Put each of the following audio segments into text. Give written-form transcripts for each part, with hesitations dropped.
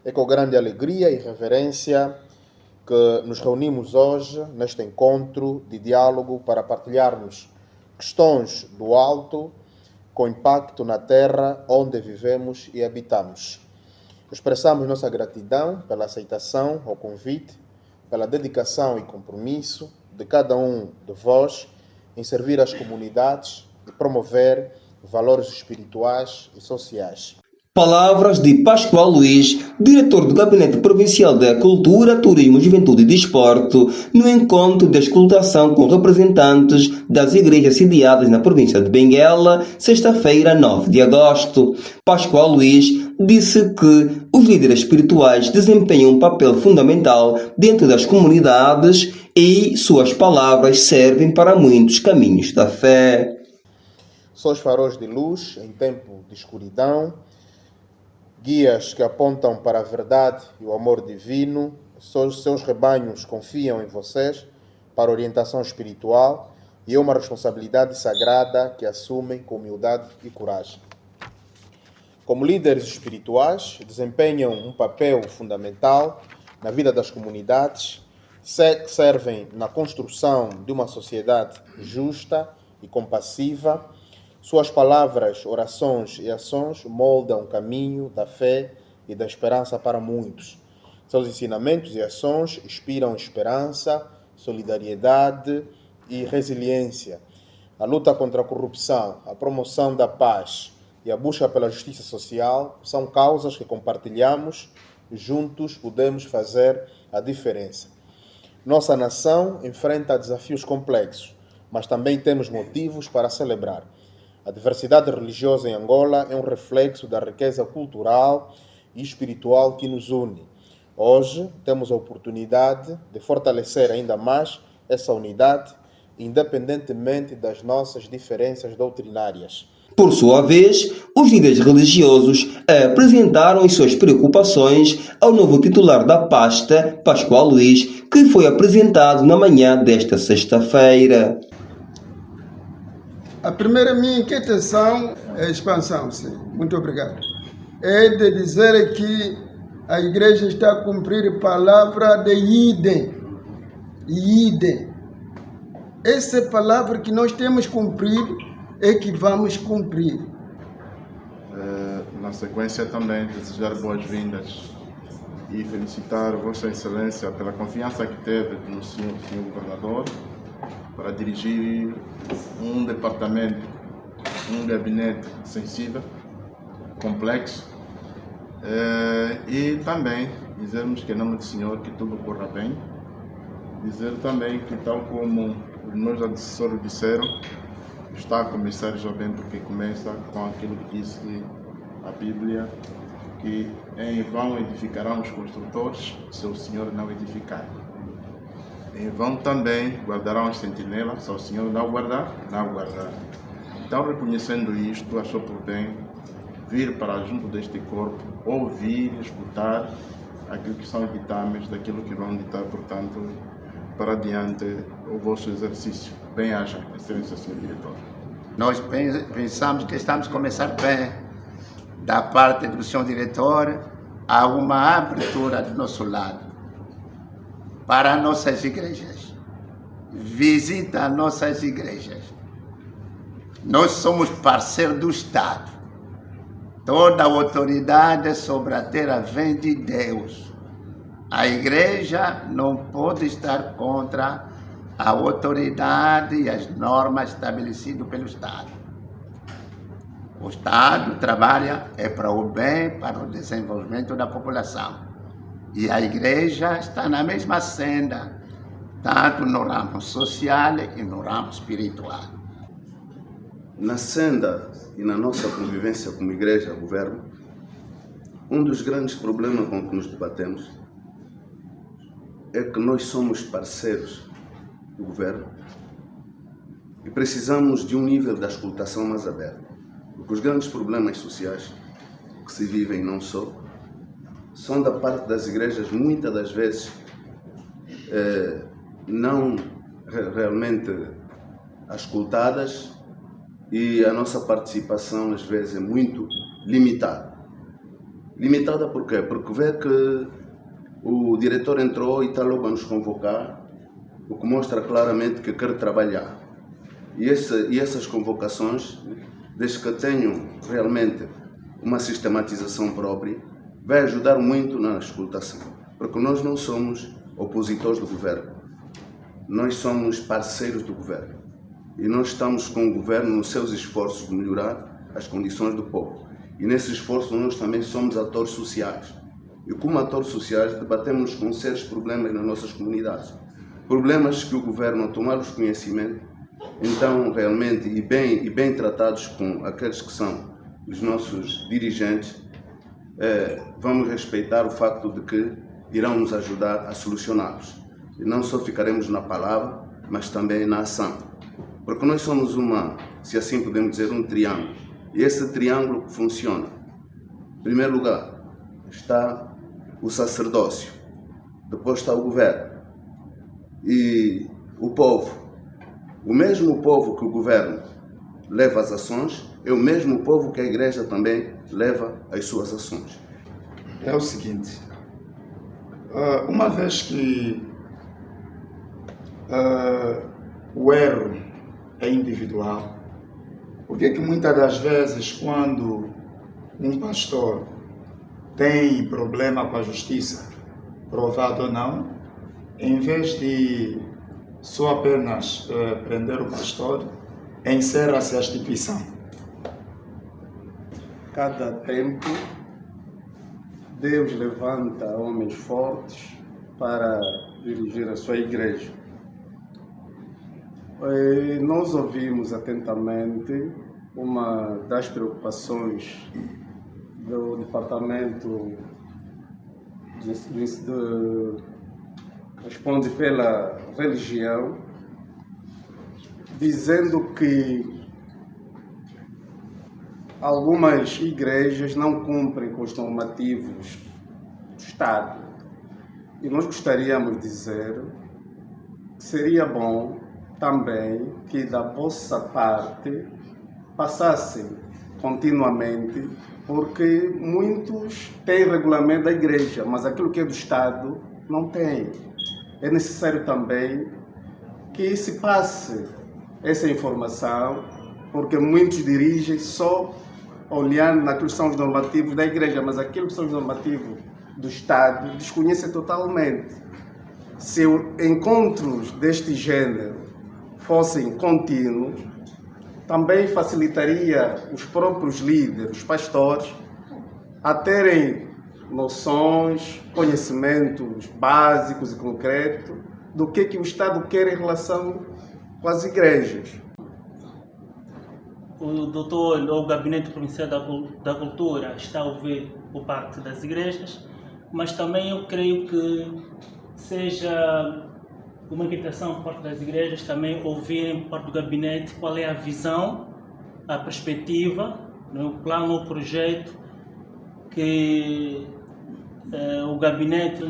É com grande alegria e reverência que nos reunimos hoje neste encontro de diálogo para partilharmos questões do alto com impacto na terra onde vivemos e habitamos. Expressamos nossa gratidão pela aceitação ao convite, pela dedicação e compromisso de cada um de vós em servir as comunidades e promover valores espirituais e sociais. Palavras de Pascoal Luís, diretor do Gabinete Provincial da Cultura, Turismo, Juventude e Desporto, no encontro de escutação com representantes das igrejas sediadas na província de Benguela, sexta-feira, 9 de agosto. Pascoal Luís disse que os líderes espirituais desempenham um papel fundamental dentro das comunidades e suas palavras servem para muitos caminhos da fé. Sois faróis de luz em tempo de escuridão, guias que apontam para a verdade e o amor divino. Seus rebanhos confiam em vocês para orientação espiritual e é uma responsabilidade sagrada que assumem com humildade e coragem. Como líderes espirituais, desempenham um papel fundamental na vida das comunidades, servem na construção de uma sociedade justa e compassiva. Suas palavras, orações e ações moldam o caminho da fé e da esperança para muitos. Seus ensinamentos e ações inspiram esperança, solidariedade e resiliência. A luta contra a corrupção, a promoção da paz e a busca pela justiça social são causas que compartilhamos e juntos podemos fazer a diferença. Nossa nação enfrenta desafios complexos, mas também temos motivos para celebrar. A diversidade religiosa em Angola é um reflexo da riqueza cultural e espiritual que nos une. Hoje temos a oportunidade de fortalecer ainda mais essa unidade, independentemente das nossas diferenças doutrinárias. Por sua vez, os líderes religiosos apresentaram as suas preocupações ao novo titular da pasta, Pascoal Luís, que foi apresentado na manhã desta sexta-feira. A primeira minha inquietação é a expansão, sim. Muito obrigado. É de dizer que a igreja está a cumprir a palavra de idem. Idem. Essa palavra que nós temos cumprido é que vamos cumprir. Na sequência também desejar boas-vindas e felicitar Vossa Excelência pela confiança que teve no senhor governador para dirigir um departamento, um gabinete sensível, complexo, e também dizermos que em nome do Senhor que tudo corra bem, dizer também que tal como os meus assessores disseram, está a começar já bem porque começa com aquilo que diz a Bíblia, que em vão edificarão os construtores, se o Senhor não edificar. Em vão também guardarão as sentinelas, se o Senhor não guardar, não guardar. Então, reconhecendo isto, achou por bem vir para junto deste corpo, ouvir, escutar aquilo que são ditames, daquilo que vão ditar, portanto, para adiante o vosso exercício. Bem-aja, Excelência, Sr. Diretor. Nós pensamos que estamos a começar bem. Da parte do Sr. Diretor, há uma abertura do nosso lado para nossas igrejas. Visita as nossas igrejas. Nós somos parceiros do Estado. Toda a autoridade sobre a terra vem de Deus. A igreja não pode estar contra a autoridade e as normas estabelecidas pelo Estado. O Estado trabalha para o bem, para o desenvolvimento da população. E a igreja está na mesma senda, tanto no ramo social e no ramo espiritual. Na senda e na nossa convivência como igreja, governo, um dos grandes problemas com que nos debatemos é que nós somos parceiros do governo e precisamos de um nível de auscultação mais aberto, porque os grandes problemas sociais que se vivem não só são da parte das igrejas, muitas das vezes não realmente auscultadas, e a nossa participação às vezes é muito limitada. Limitada por quê? Porque vê que o diretor entrou e está logo a nos convocar, o que mostra claramente que quer trabalhar. E essas convocações, desde que tenham realmente uma sistematização própria, vai ajudar muito na escutação. Porque nós não somos opositores do governo, nós somos parceiros do governo. E nós estamos com o governo nos seus esforços de melhorar as condições do povo. E nesse esforço nós também somos atores sociais. E como atores sociais debatemos com sérios problemas nas nossas comunidades. Problemas que o governo, ao tomar os conhecimentos, então realmente, e bem tratados com aqueles que são os nossos dirigentes, vamos respeitar o facto de que irão nos ajudar a solucioná-los. E não só ficaremos na palavra, mas também na ação. Porque nós somos se assim podemos dizer, um triângulo. E esse triângulo funciona. Em primeiro lugar, está o sacerdócio. Depois está o governo. E o povo. O mesmo povo que o governo leva as ações, é o mesmo povo que a igreja também leva as suas ações. É o seguinte, uma vez que o erro é individual, por que muitas das vezes quando um pastor tem problema com a justiça, provado ou não, em vez de só apenas prender o pastor, encerra-se a instituição? Cada tempo Deus levanta homens fortes para dirigir a sua igreja. E nós ouvimos atentamente uma das preocupações do Departamento responde pela religião, dizendo que algumas igrejas não cumprem com os normativos do Estado. E nós gostaríamos de dizer que seria bom também que da vossa parte passassem continuamente, porque muitos têm regulamento da igreja, mas aquilo que é do Estado não tem. É necessário também que se passe essa informação, porque muitos dirigem só olhando naquilo que são os normativos da igreja, mas aquilo que são os normativos do Estado desconhecem totalmente. Se encontros deste gênero fossem contínuos, também facilitaria os próprios líderes, os pastores, a terem noções, conhecimentos básicos e concretos do que o Estado quer em relação com as igrejas. O doutor, ou o Gabinete Provincial da Cultura, está a ouvir por parte das igrejas, mas também eu creio que seja uma inquietação por parte das igrejas também ouvirem por parte do gabinete qual é a visão, a perspectiva, o plano, o projeto que o gabinete,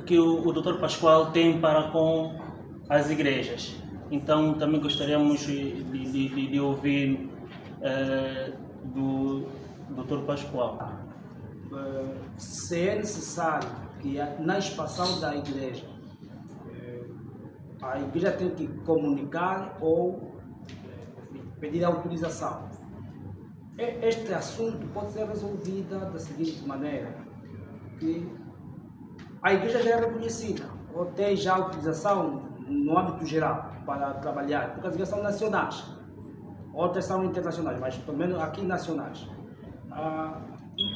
que o Dr. Pascoal tem para com as igrejas. Então também gostaríamos de ouvir do Dr. Pascoal. Se é necessário que na expansão da igreja a igreja tem que comunicar ou pedir autorização. Este assunto pode ser resolvido da seguinte maneira, que a igreja já é reconhecida, ou tem já autorização no âmbito geral para trabalhar, porque as igrejas são nacionais, outras são internacionais, mas pelo menos aqui nacionais.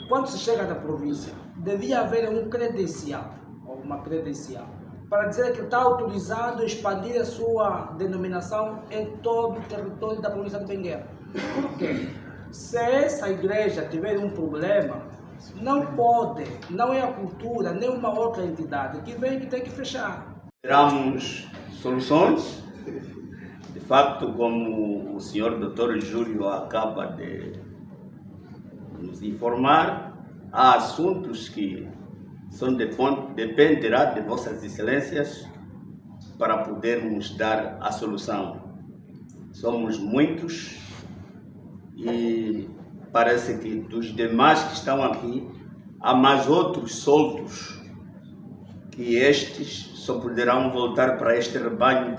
Quando se chega da província, devia haver um credencial, ou uma credencial, para dizer que está autorizado a expandir a sua denominação em todo o território da província de Benguela. Por quê? Se essa igreja tiver um problema, não pode, não é a cultura, nem uma outra entidade que vem que tem que fechar. Esperamos soluções. De facto, como o senhor Dr. Júlio acaba de nos informar, há assuntos que dependerá de vossas excelências para podermos dar a solução. Somos muitos e parece que dos demais que estão aqui, há mais outros soltos, que estes só poderão voltar para este rebanho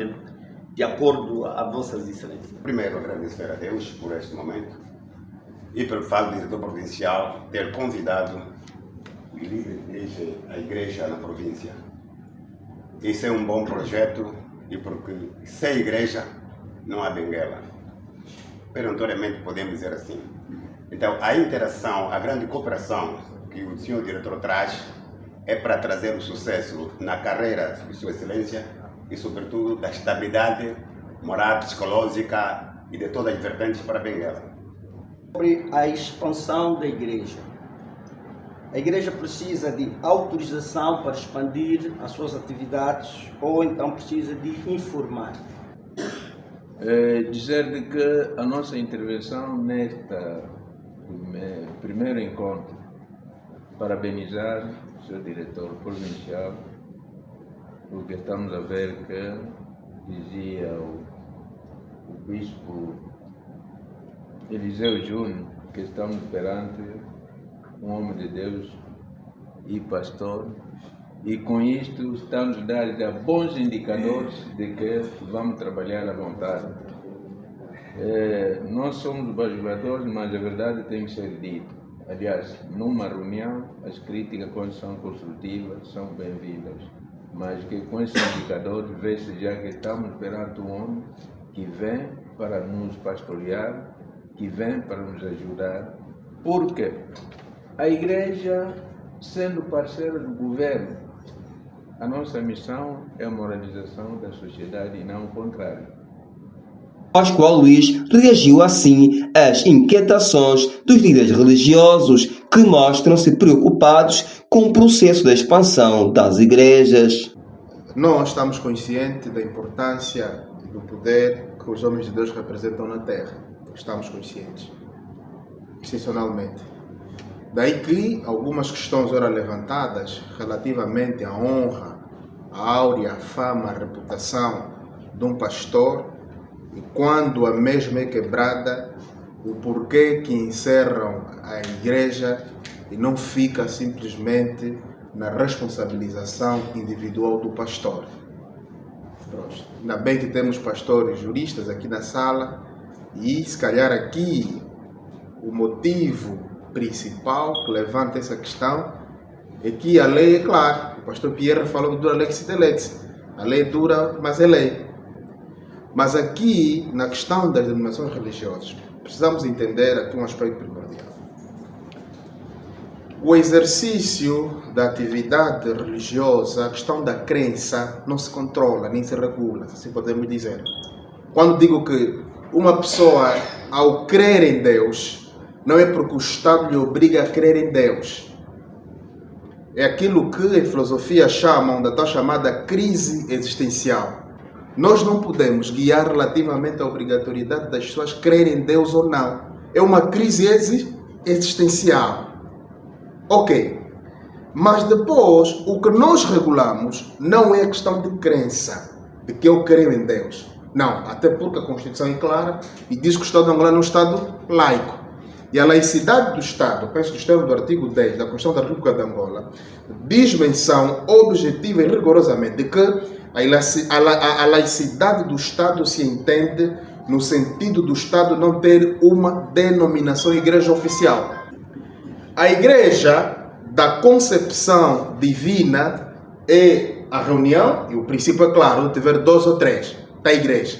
de acordo a vossas excelências. Primeiro, agradecer a Deus por este momento e pelo fato do diretor provincial ter convidado o líder da igreja na província. Isso é um bom projeto, e porque sem igreja não há Benguela. Perentoriamente podemos dizer assim. Então, a interação, a grande cooperação que o senhor diretor traz é para trazer o sucesso na carreira de Sua Excelência e, sobretudo, da estabilidade moral, psicológica e de todas as vertentes para Benguela. Sobre a expansão da igreja. A igreja precisa de autorização para expandir as suas atividades ou então precisa de informar? Dizer de que a nossa intervenção nesta primeiro encontro, parabenizar o seu diretor provincial, porque estamos a ver que, dizia o bispo Eliseu Júnior, que estamos perante um homem de Deus e pastor, e com isto estamos a dar bons indicadores de que vamos trabalhar à vontade. Nós somos bajuladores, mas a verdade tem que ser dita. Aliás, numa reunião, as críticas, quando são construtivas, são bem-vindas, mas que com esse indicador vê-se já que estamos perante um homem que vem para nos pastorear, que vem para nos ajudar, porque a igreja, sendo parceira do governo, a nossa missão é a moralização da sociedade e não o contrário. Pascoal Luís reagiu assim às inquietações dos líderes religiosos que mostram-se preocupados com o processo de expansão das igrejas. Nós estamos conscientes da importância do poder que os homens de Deus representam na terra. Estamos conscientes, excepcionalmente. Daí que algumas questões eram levantadas relativamente à honra, à áurea, à fama, à reputação de um pastor, e quando a mesma é quebrada, o porquê que encerram a igreja e não fica simplesmente na responsabilização individual do pastor. Pronto. Ainda bem que temos pastores juristas aqui na sala, e se calhar aqui o motivo principal que levanta essa questão é que a lei é clara. O pastor Pierre falou do lex delexis. A lei é dura, mas é lei. Mas aqui, na questão das denominações religiosas, precisamos entender aqui um aspecto primordial. O exercício da atividade religiosa, a questão da crença, não se controla, nem se regula, assim podemos dizer. Quando digo que uma pessoa, ao crer em Deus, não é porque o Estado lhe obriga a crer em Deus. É aquilo que em filosofia chamam da tal chamada crise existencial. Nós não podemos guiar relativamente à obrigatoriedade das pessoas crerem em Deus ou não. É uma crise existencial. Ok. Mas depois, o que nós regulamos não é a questão de crença, de que eu creio em Deus. Não, até porque a Constituição é clara e diz que o Estado angolano é um Estado laico. E a laicidade do Estado, penso que o extremo do artigo 10 da Constituição da República de Angola, diz menção objetiva e rigorosamente de que a laicidade do Estado se entende no sentido do Estado não ter uma denominação igreja oficial. A igreja da concepção divina é a reunião, e o princípio é claro, de tiver 2 ou 3 da igreja.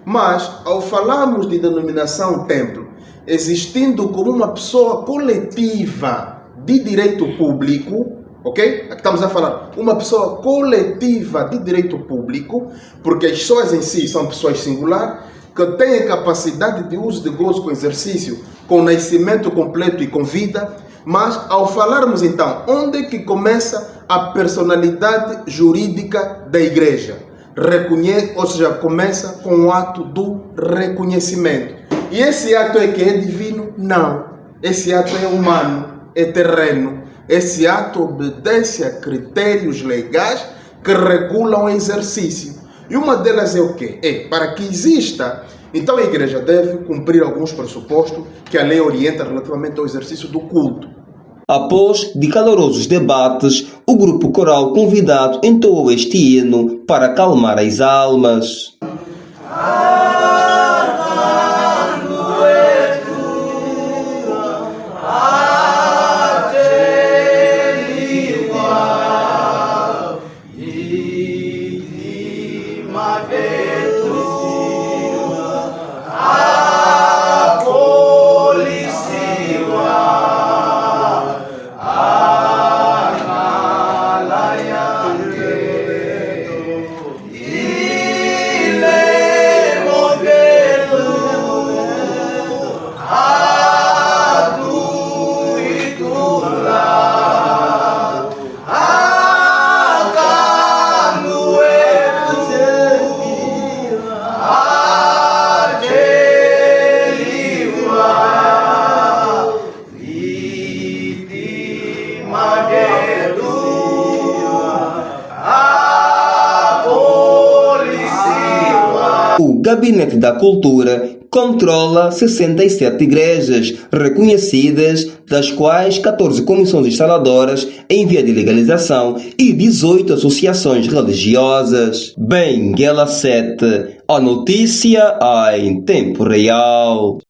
Mas, ao falarmos de denominação templo, existindo como uma pessoa coletiva de direito público, ok? Aqui estamos a falar uma pessoa coletiva de direito público, porque as pessoas em si são pessoas singulares, que têm capacidade de uso de gozo com exercício, com nascimento completo e com vida. Mas, ao falarmos então, onde é que começa a personalidade jurídica da igreja? Ou seja, começa com o ato do reconhecimento. E esse ato é que é divino? Não. Esse ato é humano, é terreno. Esse ato obedece a critérios legais que regulam o exercício. E uma delas é o quê? Para que exista, então a igreja deve cumprir alguns pressupostos que a lei orienta relativamente ao exercício do culto. Após de calorosos debates, o grupo coral convidado entoou este hino para acalmar as almas. O Gabinete da Cultura controla 67 igrejas reconhecidas, das quais 14 comissões instaladoras em via de legalização e 18 associações religiosas. Benguela 7, a notícia em tempo real.